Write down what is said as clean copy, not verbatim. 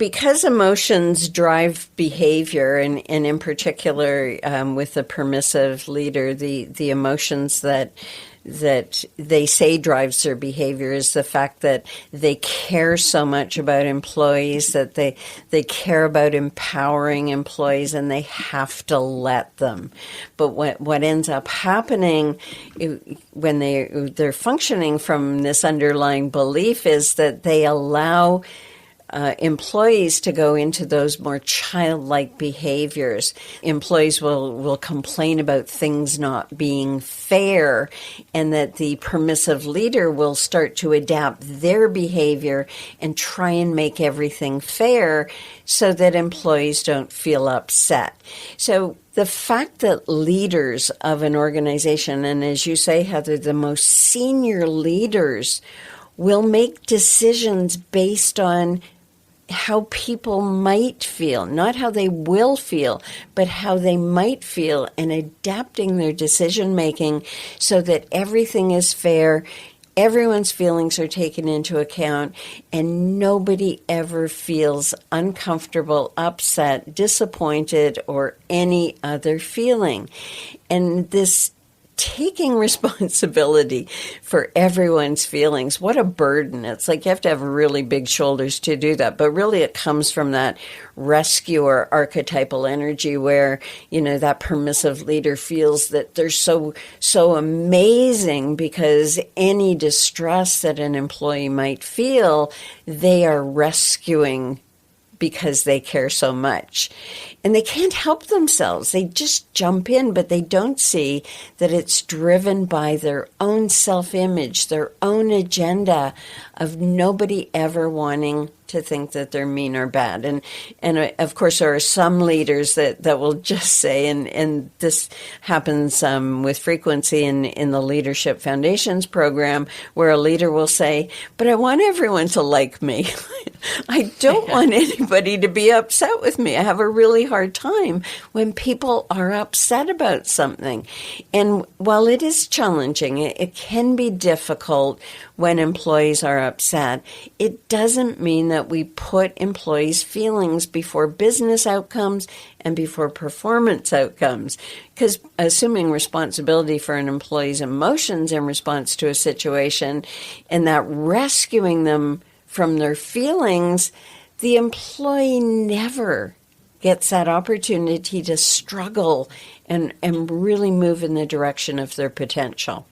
Because emotions drive behavior, and in particular with the permissive leader, the emotions that they say drives their behavior is the fact that they care so much about employees, that they care about empowering employees, and they have to let them. But what ends up happening when they're functioning from this underlying belief is that they allow employees to go into those more childlike behaviors. Employees will complain about things not being fair, and that the permissive leader will start to adapt their behavior and try and make everything fair so that employees don't feel upset. So the fact that leaders of an organization, and as you say, Heather, the most senior leaders will make decisions based on how people might feel, not how they will feel, but how they might feel, and adapting their decision making so that everything is fair, everyone's feelings are taken into account, and nobody ever feels uncomfortable, upset, disappointed, or any other feeling. And this taking responsibility for everyone's feelings, what a burden. It's like you have to have really big shoulders to do that. But really it comes from that rescuer archetypal energy where, that permissive leader feels that they're so amazing because any distress that an employee might feel, they are rescuing because they care so much. And they can't help themselves. They just jump in, but they don't see that it's driven by their own self-image, their own agenda of nobody ever wanting to think that they're mean or bad. And of course, there are some leaders that will just say, and this happens with frequency in the Leadership Foundations program, where a leader will say, but I want everyone to like me. I don't want anybody to be upset with me. I have a really hard time when people are upset about something. And while it is challenging, it can be difficult when employees are upset, it doesn't mean that we put employees' feelings before business outcomes and before performance outcomes. Because assuming responsibility for an employee's emotions in response to a situation and that rescuing them from their feelings, the employee never gets that opportunity to struggle and really move in the direction of their potential.